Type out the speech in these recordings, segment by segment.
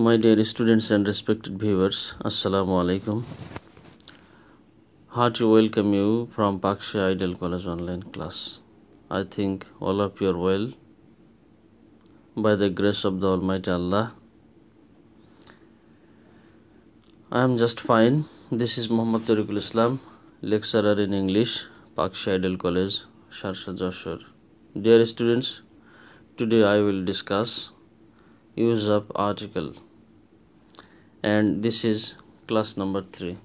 My dear students and respected viewers, Assalamu alaikum. Hearty welcome you from Paksha Ideal College online class. I think all of you are well by the grace of the Almighty Allah. I am just fine. This is Muhammad Tariqul Islam, lecturer in English, Paksha Ideal College, Sharsha Joshor. Dear students, today I will discuss use of article, and this is class number 3.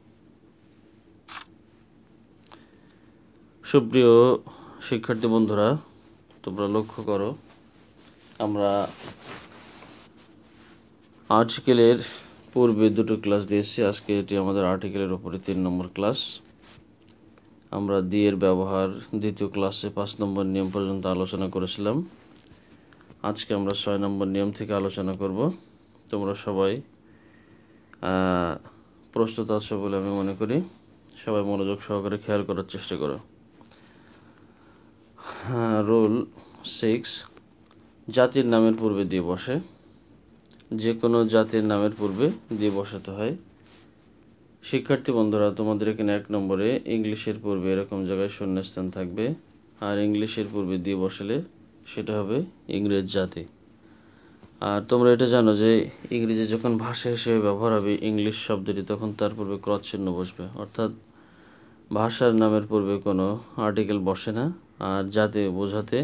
সুপ্রিয় শিক্ষার্থী বন্ধুরা, তোমরা লক্ষ্য করো, আমরা আর্টিকেলের পূর্বে দুটো class দিয়েছি। আজকে এটি আমাদের আর্টিকেলের উপরে 3 নম্বর ক্লাস। আমরা দি এর ব্যবহার দ্বিতীয় ক্লাসে 5 নম্বর নিয়ম পর্যন্ত আলোচনা করেছিলাম। আজকে আমরা 6 নম্বর নিয়ম থেকে আলোচনা করব। তোমরা সবাই প্রস্তুত আছো বলে আমি মনে করি। সবাই মনোযোগ সহকারে খেয়াল করার চেষ্টা করো। রুল 6, জাতির নামের পূর্বে দিয়ে বসে। যে কোনো জাতির নামের পূর্বে দিয়ে বসাতে হয়। শিক্ষার্থী বন্ধুরা, তোমাদের এখানে 1 নম্বরে ইংলিশের পূর্বে এরকম জায়গায় শূন্যস্থান থাকবে, আর ইংলিশের পূর্বে দিয়ে বসালে সেটা হবে ইংরেজ জাতি। আর তোমরা এটা জানো যে ইংরেজি যখন ভাষা হিসেবে ব্যবহার হবে ইংলিশ শব্দটি, তখন তার পূর্বে ক্রস চিহ্ন বসবে, অর্থাৎ ভাষার নামের পূর্বে কোনো আর্টিকেল বসে না, আর জাতি বোঝাতে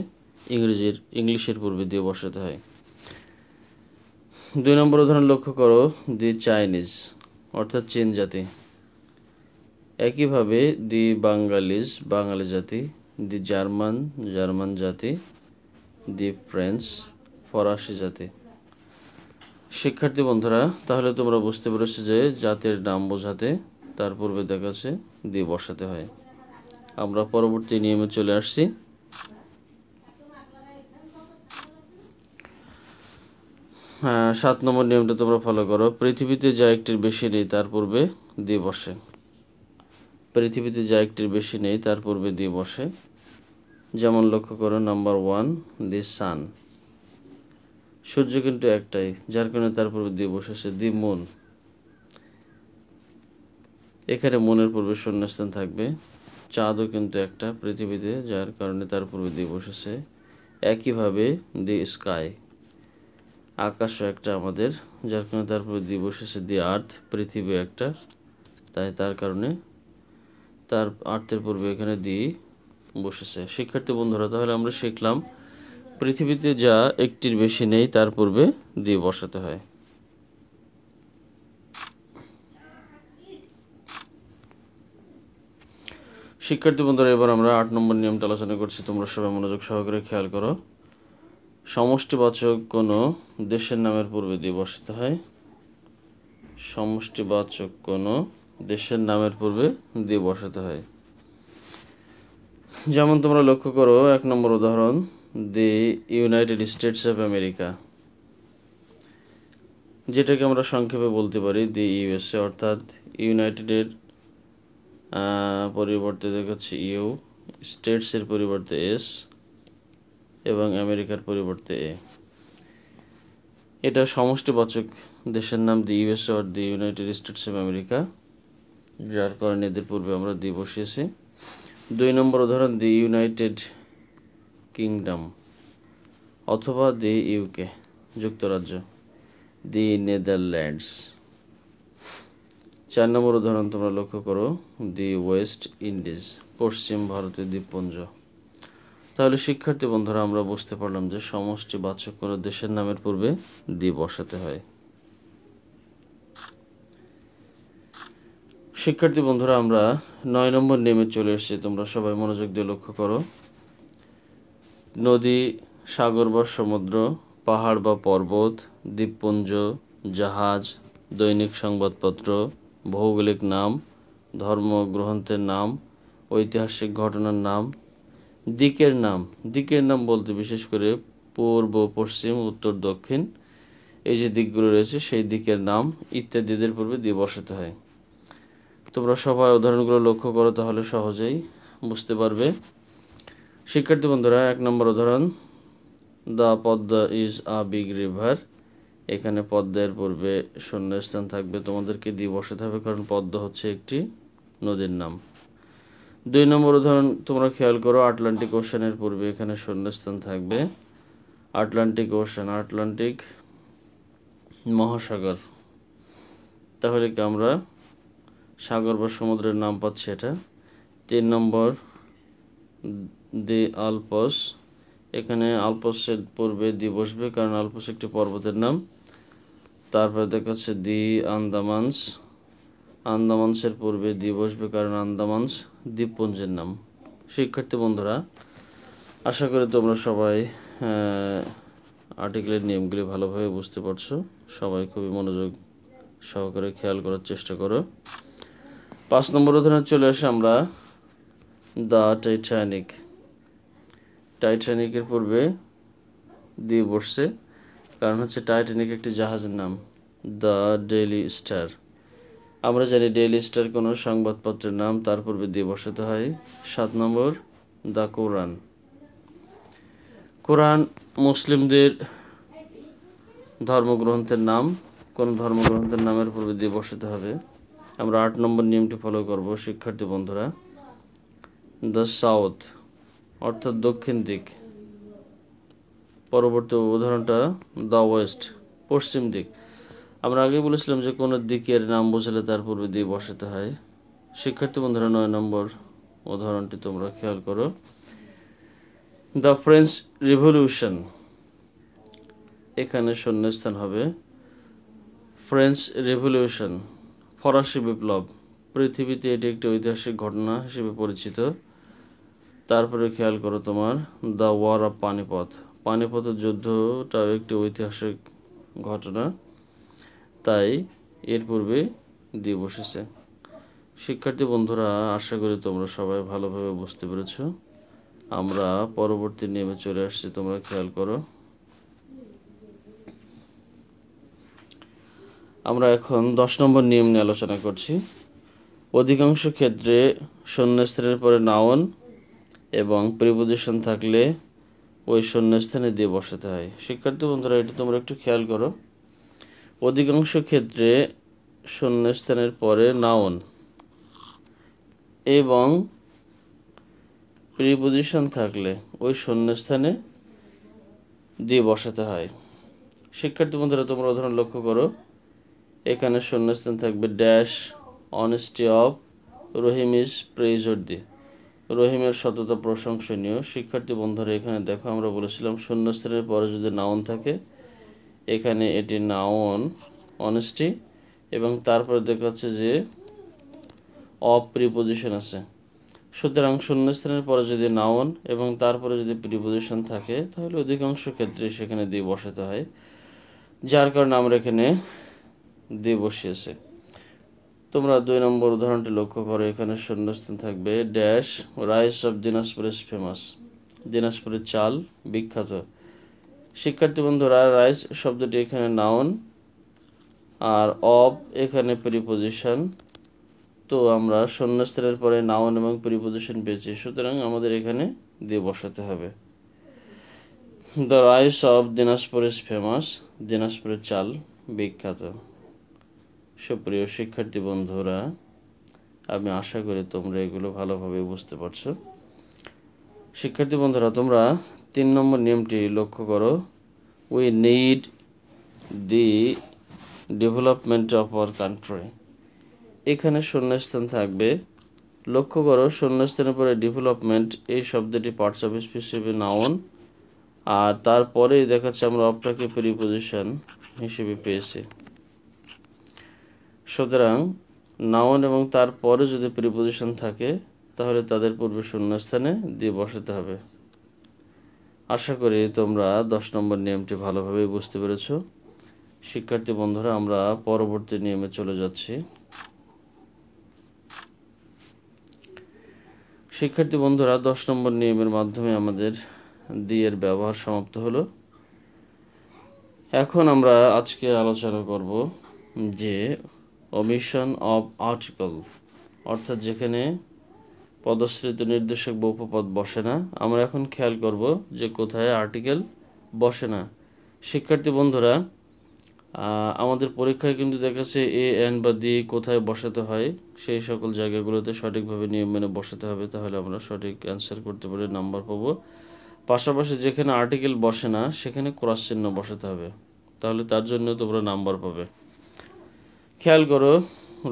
ইংলিশের পূর্বে দিয়ে বসাতে হয়। 2 নম্বর উদাহরণ লক্ষ্য করো, দি চাইনিজ অর্থাৎ চীন জাতি। একইভাবে দি বাঙালিজ বাঙালি জাতি, দি জার্মান জার্মান জাতি, দি ফ্রেঞ্চ ফরাসি জাতি। শিক্ষার্থী বন্ধুরা, তাহলে তোমরা বুঝতে পেরেছো যে জাতির নাম বোঝাতে তার পূর্বে দেখাচ্ছে দিয়ে বসাতে হয়। আমরা পরবর্তী নিয়মে চলে আসছি। হ্যাঁ, 7 নম্বর নিয়মটা তোমরা ফলো করো। পৃথিবীতে যা একটির বেশি নেই তার পূর্বে দিয়ে বসে। পৃথিবীতে যা একটির বেশি নেই তার পূর্বে দিয়ে বসে। যেমন লক্ষ্য করো, নাম্বার 1, দি সান। সূর্য কিন্তু একটাই, যার কারণে তার পূর্বে দিয়ে বসেছে দি মুন। এখানে মুনের পূর্বে শূন্যস্থান থাকবে। চাঁদও কিন্তু একটা পৃথিবীতে, যার কারণে তার পূর্বে দিয়ে বসেছে। একইভাবে দি স্কাই, আকাশও একটা আমাদের, যার কারণে তার পূর্বে দিয়ে বসেছে দি আর্থ। পৃথিবী একটা, তাই তার কারণে তার আর্থের পূর্বে এখানে দিয়ে বসেছে। শিক্ষার্থী বন্ধুরা, তাহলে আমরা শিখলাম পৃথিবীতে যা একটির বেশি নেই তার পূর্বে দিয়ে বসাতে হয়। শিক্ষার্থী বন্ধুরা, এবার আমরা 8 নম্বর নিয়মটা আলোচনা করছি। তোমরা সবাই মনোযোগ সহকারে খেয়াল করো। সমষ্টিবাচক কোনো দেশের নামের পূর্বে দিয়ে বসাতে হয়। সমষ্টিবাচক কোনো দেশের নামের পূর্বে দিয়ে বসাতে হয়। যেমন তোমরা লক্ষ্য করো, 1 নম্বর উদাহরণ, দি ইউনাইটেড স্টেটস অফ আমেরিকা, যেটাকে আমরা সংক্ষেপে বলতে পারি দি ইউএসএ, অর্থাৎ ইউনাইটেডের পরিবর্তে দেখাচ্ছে ইউ, স্টেটসের পরিবর্তে এস এবং আমেরিকার পরিবর্তে এ। এটা সমষ্টিবাচক দেশের নাম the USA or the United States of America, যার কারণে এদের পূর্বে আমরা দি বসিয়েছি। 2 নম্বর উদাহরণ, দি ইউনাইটেড কিংডম অথবা দি ইউকে যুক্তরাজ্য, দি নেদারল্যান্ডস। 4 নম্বর উদাহরণ তোমরা লক্ষ্য করো, দি ওয়েস্ট ইন্ডিজ পশ্চিম ভারতীয় দ্বীপপুঞ্জ। তাহলে শিক্ষার্থী বন্ধুরা, আমরা বুঝতে পারলাম যে সমষ্টিবাচক কোনো দেশের নামের পূর্বে দি বসাতে হয়। শিক্ষার্থী বন্ধুরা, আমরা 9 নম্বর নিয়মে চলে এসেছি। তোমরা সবাই মনোযোগ দিয়ে লক্ষ্য করো। নদী, সাগর বা সমুদ্র, পাহাড় বা পর্বত, দ্বীপপুঞ্জ, জাহাজ, দৈনিক সংবাদপত্র, ভৌগোলিক নাম, ধর্মগ্রন্থের নাম, ঐতিহাসিক ঘটনার নাম, দিকের নাম। দিকের নাম বলতে বিশেষ করে পূর্ব, পশ্চিম, উত্তর, দক্ষিণ, এই যে দিকগুলো রয়েছে সেই দিকের নাম ইত্যাদিদের পূর্বে দিয়ে বসাতে হয়। তোমরা সবাই উদাহরণগুলো লক্ষ্য করো, তাহলে সহজেই বুঝতে পারবে। শিক্ষার্থী বন্ধুরা, 1 নম্বর উদাহরণ, the Padma is a big river এখানে পদ্মের পূর্বে শূন্যস্থান থাকবে, তোমাদেরকে দিয়ে বসাতে হবে, কারণ পদ্ম হচ্ছে একটি নদীর নাম। 2 নম্বর উদাহরণ তোমরা খেয়াল করো, আটলান্টিক ওশানের পূর্বে এখানে শূন্যস্থান থাকবে। আটলান্টিক ওশান, আটলান্টিক মহাসাগর, তাহলে কি আমরা সাগর বা সমুদ্রের নাম পাচ্ছি এটা। 3 নম্বর দি আলপস, এখানে আলপসের পূর্বে দি বসবে, কারণ আলপস একটি পর্বতের নাম। তারপরে দেখাচ্ছে দি আন্দামানস, আন্দামানসের পূর্বে দি বসবে, কারণ আন্দামানস দ্বীপপুঞ্জের নাম। শিক্ষার্থী বন্ধুরা, আশা করি তোমরা সবাই আর্টিকেলের নিয়মগুলি ভালোভাবে বুঝতে পারছো। সবাই খুবই মনোযোগ সহকারে খেয়াল করার চেষ্টা করো। 5 নম্বর উদাহরণে চলে আসে আমরা দ্য টাইটানিক। টাইটানিকের পূর্বে দিয়ে বসছে, কারণ হচ্ছে টাইটানিক একটি জাহাজের নাম। দ্য ডেইলি স্টার, আমরা জানি ডেইলি স্টার কোনো সংবাদপত্রের নাম, তার পূর্বে দিয়ে বসাতে হয়। 7 নম্বর দ্য কোরআন। কোরআন মুসলিমদের ধর্মগ্রন্থের নাম, কোন ধর্মগ্রন্থের নামের পূর্বে দিয়ে বসাতে হবে। আমরা 8 নম্বর নিয়মটি ফলো করব শিক্ষার্থী বন্ধুরা। দ্য সাউথ অর্থাৎ দক্ষিণ দিক। পরবর্তী উদাহরণটা দ্য ওয়েস্ট, পশ্চিম দিক। আমরা আগে বলেছিলাম যে কোনো দিকের নাম বোঝালে তার পূর্বে দিয়ে বসাতে হয়। শিক্ষার্থী বন্ধুরা, 9 নম্বর উদাহরণটি তোমরা খেয়াল করো। দ্য ফ্রেঞ্চ রিভলিউশন, এখানে শূন্যস্থান হবে। ফ্রেঞ্চ রিভলিউশন, ফরাসি বিপ্লব, পৃথিবীতে এটি একটি ঐতিহাসিক ঘটনা হিসেবে পরিচিত। তারপরে খেয়াল করো তোমার দ্য ওয়ার অফ পানিপথ, পানিপথের যুদ্ধটাও একটি ঐতিহাসিক ঘটনা, তাই এর পূর্বে দিয়ে বসেছে। শিক্ষার্থী বন্ধুরা, আশা করি তোমরা সবাই ভালোভাবে বুঝতে পেরেছ। আমরা পরবর্তী নিয়মে চলে আসছি, তোমরা খেয়াল করো। আমরা এখন 10 নম্বর নিয়ম নিয়ে আলোচনা করছি। অধিকাংশ ক্ষেত্রে শূন্যস্থানের পরে নাউন এবং প্রিপোজিশন থাকলে ওই শূন্যস্থানে দিয়ে বসাতে হয়। শিক্ষার্থী বন্ধুরা, এটা তোমরা একটু খেয়াল করো। অধিকাংশ ক্ষেত্রে শূন্যস্থানের পরে নাউন এবং প্রিপোজিশন থাকলে ওই শূন্যস্থানে দিয়ে বসাতে হয়। শিক্ষার্থী বন্ধুরা, তোমরা উদাহরণ লক্ষ্য করো। এখানে শূন্যস্থান থাকবে dash honesty of Rahim is praiseworthy, রহিমের সততা প্রশংসনীয়। শিক্ষার্থী বন্ধুরা, এখানে দেখো আমরা বলেছিলাম শূন্যস্থানের পরে যদি নাউন থাকে, এখানে এটি নাউন অনেস্টি, এবং তারপরে দেখা যাচ্ছে যে অফ প্রিপোজিশন আছে। সুতরাং শূন্যস্থানের পরে যদি নাউন এবং তারপরে যদি প্রিপোজিশন থাকে, তাহলে অধিকাংশ ক্ষেত্রে সেখানে দিয়ে বসাতে হয়, যার কারণে আমরা এখানে দিয়ে বসিয়েছে। তোমরা 2 নম্বর উদাহরণটি লক্ষ্য করো। এখানে শূন্যস্থান থাকবে dash rice of Dinajpur is famous, দিনাজপুরের চাল বিখ্যাত। শিক্ষার্থী বন্ধুরা, রাইস শব্দটি এখানে নাউন আর অফ এখানে প্রিপোজিশন, তো আমরা শূন্যস্থানের পরে নাউন এবং প্রিপোজিশন পেয়েছি, সুতরাং আমাদের এখানে দিয়ে বসাতে হবে। The rice of Dinajpur is famous, দিনাজপুরের চাল বিখ্যাত। সুপ্রিয় শিক্ষার্থী বন্ধুরা, আমি আশা করি তোমরা এগুলো ভালোভাবে বুঝতে পারছো। শিক্ষার্থী বন্ধুরা, তোমরা 3 নম্বর নিয়মটি লক্ষ্য করো। We need the development of our country, এখানে শূন্যস্থান থাকবে। লক্ষ্য করো, শূন্যস্থানের পরে ডেভেলপমেন্ট এই শব্দটি পার্টস অফ স্পিচ হিসেবে নাউন, আর তারপরেই দেখাচ্ছে আমরা অফটাকে প্রিপোজিশন হিসেবে পেয়েছি। সুতরাং নাউন এবং তারপরে যদি প্রিপোজিশন থাকে, তাহলে তাদের পূর্বে শূন্যস্থানে দিয়ে বসাতে হবে। আশা করি তোমরা 10 নম্বর নিয়মটি ভালোভাবে বুঝতে পেরেছ। শিক্ষার্থী বন্ধুরা, আমরা পরবর্তী নিয়মে চলে যাচ্ছি। শিক্ষার্থী বন্ধুরা, 10 নম্বর নিয়মের মাধ্যমে আমাদের দিয়ের ব্যবহার সমাপ্ত হলো। এখন আমরা আজকে আলোচনা করব যে ওমিশন অফ আর্টিকেল, অর্থাৎ যেখানে পদশ্রিত নির্দেশক বা উপপদ বসে না। আমরা এখন খেয়াল করব যে কোথায় আর্টিকেল বসে না। শিক্ষার্থী বন্ধুরা, আমাদের পরীক্ষায় কিন্তু দেখাচ্ছে এ এন বা দি কোথায় বসাতে হয় সেই সকল জায়গাগুলোতে সঠিকভাবে নিয়ম মেনে বসাতে হবে, তাহলে আমরা সঠিক অ্যান্সার করতে পারে নাম্বার পাবো। পাশাপাশি যেখানে আর্টিকেল বসে না সেখানে ক্রস চিহ্ন বসাতে হবে, তাহলে তার জন্য তোমরা নাম্বার পাবে। খেয়াল করো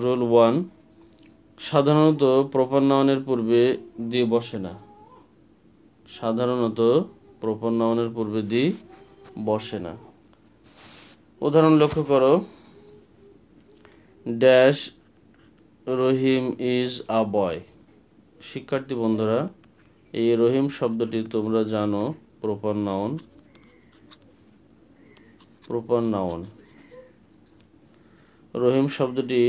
রুল 1, সাধারণত প্রপার নাউনের পূর্বে দি বসে না। সাধারণত প্রপার নাউনের পূর্বে দি বসে না। উদাহরণ লক্ষ্য করো, ড্যাশ রহিম ইজ আ বয়। শিক্ষার্থী বন্ধুরা, এই রহিম শব্দটি তোমরা জানো প্রপার নাউন। প্রপার নাউন, রহিম শব্দটি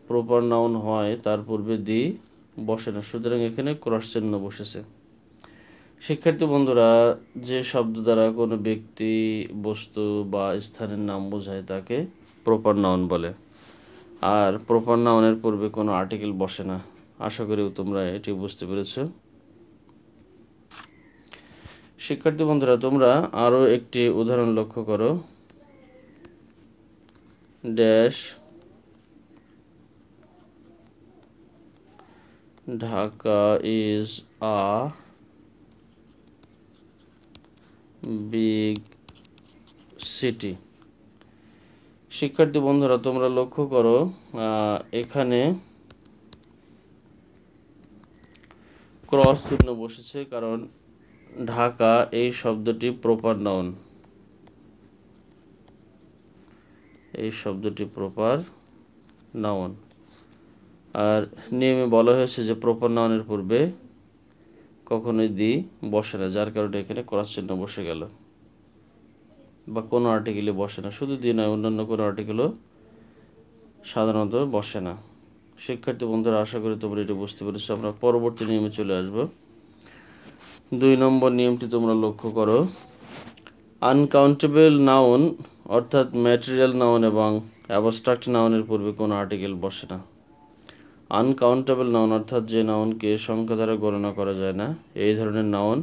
প্রপার নাউন হয়, তার পূর্বে দি বসে না, সুতরাং এখানে ক্রস চিহ্ন বসেছে। শিক্ষার্থী বন্ধুরা, যে শব্দ দ্বারা কোনো ব্যক্তি, বস্তু বা স্থানের নাম বোঝায় তাকে প্রপার নাউন বলে, আর প্রপার নাউনের পূর্বে কোনো আর্টিকেল বসে না। আশা করি তোমরা এটি বুঝতে পেরেছ। শিক্ষার্থী বন্ধুরা, তোমরা আরও একটি উদাহরণ লক্ষ্য করো, dash Dhaka is a big city. শিক্ষার্থী বন্ধুরা, তোমরা লক্ষ্য করো এখানে ক্রস চিহ্ন বসেছে, কারণ ঢাকা এই শব্দটি প্রপার নাউন। এই শব্দটি প্রপার নাউন, আর নিয়মে বলা হয়েছে যে প্রপার নাউনের পূর্বে কখনোই দি বসে না, যার কারণে এখানে ক্রস চিহ্ন বসে গেল, বা কোনো আর্টিকেলে বসে না। শুধু দি নয়, অন্যান্য কোনো আর্টিকেলও সাধারণত বসে না। শিক্ষার্থী বন্ধুরা, আশা করি তোমরা এটি বুঝতে পেরেছো। আমরা পরবর্তী নিয়মে চলে আসব। 2 নম্বর নিয়মটি তোমরা লক্ষ্য করো, আনকাউন্টেবল নাউন অর্থাৎ ম্যাটেরিয়াল নাউন এবং অ্যাবস্ট্রাক্ট নাউনের পূর্বে কোনো আর্টিকেল বসে না। আনকাউন্টেবল নাউন অর্থাৎ যে নাউনকে সংখ্যা দ্বারা গণনা করা যায় না, এই ধরনের নাউন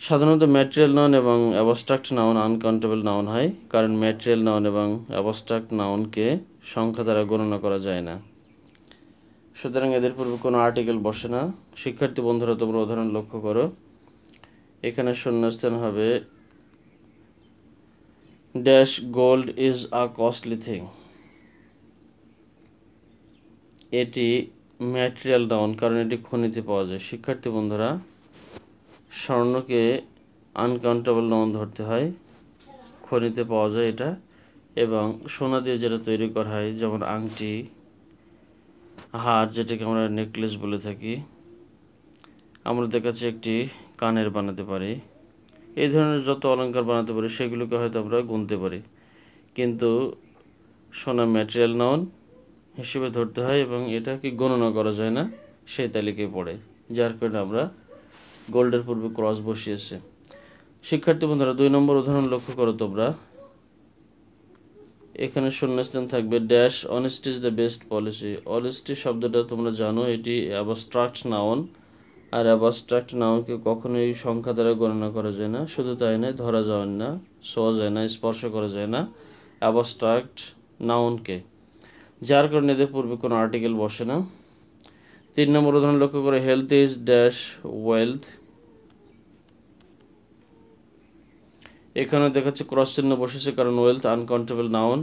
সাধারণত ম্যাটেরিয়াল নাউন এবং অ্যাবস্ট্রাক্ট নাউন আনকাউন্টেবল নাউন হয়, কারণ ম্যাটেরিয়াল নাউন এবং অ্যাবস্ট্রাক্ট নাউনকে সংখ্যা দ্বারা গণনা করা যায় না, সুতরাং এদের পূর্বে কোনো আর্টিকেল বসে না। শিক্ষার্থী বন্ধুরা, তোমরা উদাহরণ লক্ষ্য করো, এখানে শূন্যস্থান হবে dash gold is a costly thing. এটি ম্যাটেরিয়াল নাউন, কারণ এটি খনিতে পাওয়া যায়। শিক্ষার্থী বন্ধুরা, স্বর্ণকে আনকাউন্টেবল নাউন ধরতে হয়, খনিতে পাওয়া যায় এটা, এবং সোনা দিয়ে যেটা তৈরি করা হয়, যেমন আংটি, হার, যেটাকে আমরা নেকলেস বলে থাকি, আমরা দেখাচ্ছি একটি কানের বানাতে পারি, এই ধরনের যত অলংকার বানাতে পারি সেগুলোকে হয়তো আমরা গুনতে পারি, কিন্তু সোনা ম্যাটেরিয়াল নাউন হিসেবে ধরতে হয় এবং এটাকে গণনা করা যায় না, সেই তালিকায় পড়ে, যার কারণে আমরা গোল্ডের পূর্বে ক্রস বসিয়েছে। শিক্ষার্থী বন্ধুরা, 2 নম্বর উদাহরণ লক্ষ্য করো তোমরা, এখানে শূন্যস্থান থাকবে dash honesty is the best policy. Honesty শব্দটা তোমরা জানো এটি অ্যাবস্ট্রাক্ট নাউন, আর অ্যাবস্ট্রাক্ট নাউনকে কখনোই সংখ্যা দ্বারা গণনা করা যায় না। শুধু তাই নয়, ধরা যায় না, ছোঁয়া যায় না, স্পর্শ করা যায় না অ্যাবস্ট্রাক্ট নাউনকে, যার কারণে এদের পূর্বে কোনো আর্টিকেল বসে না। 3 নম্বর উদাহরণ লক্ষ্য করে, হেলথ ইজ ড্যাশ ওয়েলথ। এখানে দেখাচ্ছে ক্রস চিহ্ন বসেছে, কারণ ওয়েলথ আনকাউন্টেবল নাউন।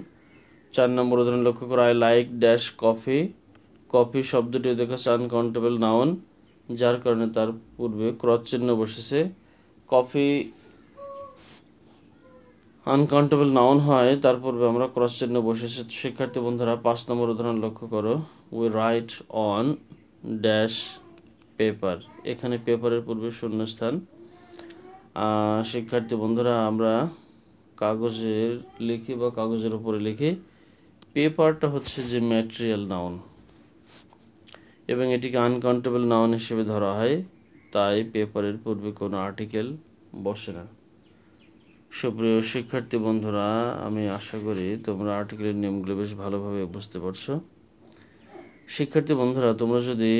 4 নম্বর উদাহরণ লক্ষ্য করে, I like dash coffee. Coffee শব্দটিও দেখাচ্ছে আনকাউন্টেবল নাউন, যার কারণে তার পূর্বে ক্রস চিহ্ন বসেছে। কফি আনকাউন্টেবল নাউন হয়, তার পূর্বে আমরা ক্রস চিহ্ন বসেছে। শিক্ষার্থী বন্ধুরা, 5 নম্বর উদাহরণ লক্ষ্য করো, we write on dash paper. এখানে পেপারের পূর্বে শূন্যস্থান। শিক্ষার্থী বন্ধুরা, আমরা কাগজের লিখি বা কাগজের উপরে লিখি, পেপারটা হচ্ছে যে ম্যাটেরিয়াল নাউন এবং এটিকে আনকাউন্টেবল নাউন হিসেবে ধরা হয়, তাই পেপারের পূর্বে কোনো আর্টিকেল বসে না। সুপ্রিয় শিক্ষার্থী বন্ধুরা, আমি আশা করি তোমরা আর্টিকেলের নিয়মগুলো বেশ ভালোভাবে বুঝতে পারছো। শিক্ষার্থী বন্ধুরা, তোমরা যদি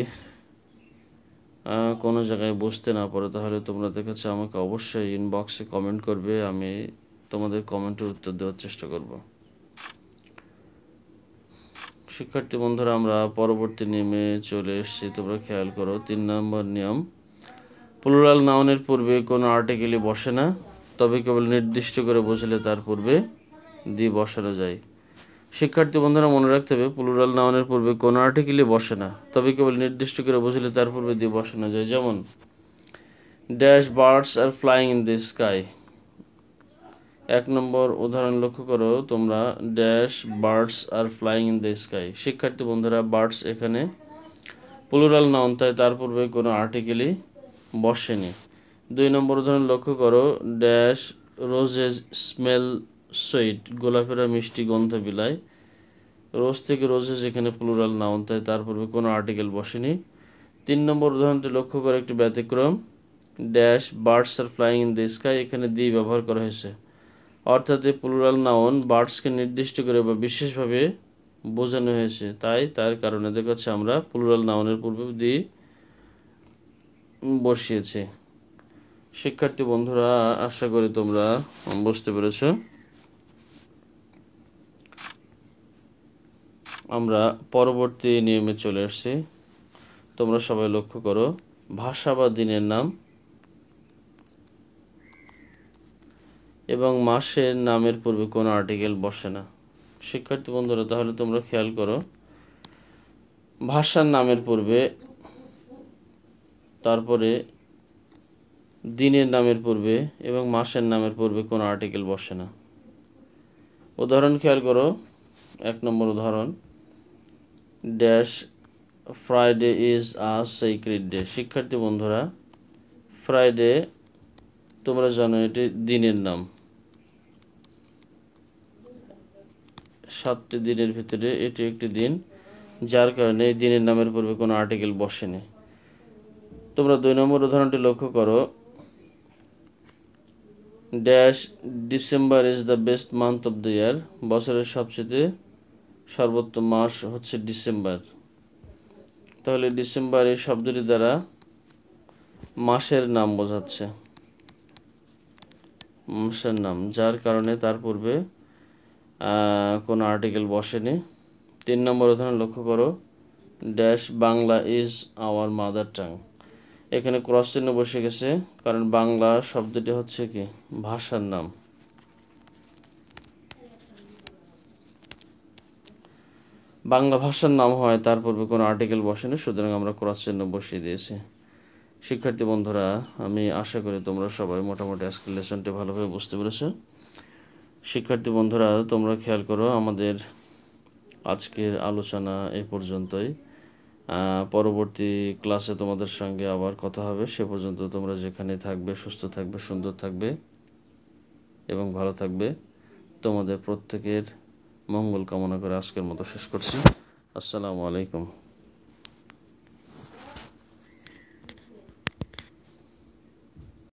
কোনো জায়গায় বুঝতে না পারো, তাহলে তোমরা দেখাচ্ছে আমাকে অবশ্যই ইনবক্সে কমেন্ট করবে, আমি তোমাদের কমেন্টের উত্তর দেওয়ার চেষ্টা করব। শিক্ষার্থী বন্ধুরা, আমরা পরবর্তী নিয়মে চলে এসেছি। তোমরা খেয়াল করো, 3 নম্বর নিয়ম, প্লুরাল নাউনের পূর্বে কোনো আর্টিকেলই বসে না, তবে কেবল নির্দিষ্ট করে বোঝালে তার পূর্বে দি বসানো যায়। শিক্ষার্থী বন্ধুরা, মনে রাখতে হবে, প্লুরাল নাউনের পূর্বে কোনো আর্টিকেলই বসে না, তবে কেবল নির্দিষ্ট করে বোঝালে তার পূর্বে দি বসানো যায়। যেমন dash birds are flying in the sky. 1 নম্বর উদাহরণ লক্ষ্য করো তোমরা, dash birds are flying in the sky. শিক্ষার্থী বন্ধুরা, বার্ডস এখানে প্লুরাল নাউন, তাই তার পূর্বে কোনো আর্টিকেলই বসেনি। 2 নম্বর উদাহরণ লক্ষ্য করো, ড্যাশ রোজেস স্মেল সুইট। গোলাপেরা মিষ্টি গন্ধ বিলায়। রোজ থেকে রোজেস এখানে প্লুরাল নাউন, তাই তার পূর্বে কোনো আর্টিকেল বসেনি। 3 নম্বর উদাহরণটি লক্ষ্য করে একটি ব্যতিক্রম, dash birds are flying in the sky. এখানে দি ব্যবহার করা হয়েছে, অর্থাৎ এই প্লুরাল নাউন বার্ডসকে নির্দিষ্ট করে বা বিশেষভাবে বোঝানো হয়েছে, তাই তার কারণে দেখাচ্ছে আমরা প্লুরাল নাউনের পূর্বে দি বসিয়েছি। শিক্ষার্থী বন্ধুরা, আশা করি তোমরা বুঝতে পেরেছ। আমরা পরবর্তী নিয়মে চলে আসছি। তোমরা সবাই লক্ষ্য করো, ভাষা বা দিনের নাম এবং মাসের নামের পূর্বে কোনো আর্টিকেল বসে না। শিক্ষার্থী বন্ধুরা, তাহলে তোমরা খেয়াল করো, ভাষার নামের পূর্বে, তারপরে দিনের নামের পূর্বে এবং মাসের নামের পূর্বে কোনো আর্টিকেল বসে না। উদাহরণ খেয়াল করো, 1 নম্বর উদাহরণ, dash Friday is a sacred day. শিক্ষার্থী বন্ধুরা, ফ্রাইডে তোমরা জানো এটি দিনের নাম। 7টি দিনের ভিতরে এটি একটি দিন, যার কারণে এই দিনের নামের পূর্বে কোনো আর্টিকেল বসেনি। তোমরা 2 নম্বর উদাহরণটি লক্ষ্য করো, dash December is the best month of the year. বছরের সবচেয়ে সর্বোত্তম মাস হচ্ছে ডিসেম্বর। তাহলে ডিসেম্বর এই শব্দটি দ্বারা মাসের নাম বোঝাচ্ছে, মাসের নাম, যার কারণে তার পূর্বে কোনো আর্টিকেল বসেনি। 3 নম্বর উদাহরণ লক্ষ্য করো, dash Bangla is our mother tongue. এখানে ক্রস চিহ্ন বসে গেছে, কারণ বাংলা শব্দটি হচ্ছে কি, ভাষার নাম। বাংলা ভাষার নাম হয়, তার পূর্বে কোনো আর্টিকেল বসেনি, সুতরাং আমরা ক্রস চিহ্ন বসিয়ে দিয়েছি। শিক্ষার্থী বন্ধুরা, আমি আশা করি তোমরা সবাই মোটামুটি আজকের লেসনটি ভালোভাবে বুঝতে পেরেছো। শিক্ষার্থী বন্ধুরা, তোমরা খেয়াল করো, আমাদের আজকের আলোচনা এই পর্যন্তই। পরবর্তী ক্লাসে তোমাদের সঙ্গে আবার কথা হবে। সে পর্যন্ত তোমরা যেখানে থাকবে সুস্থ থাকবে, সুন্দর থাকবে এবং ভালো থাকবে। তোমাদের প্রত্যেকের মঙ্গল কামনা করে আজকের মতো শেষ করছি। আসসালামু আলাইকুম।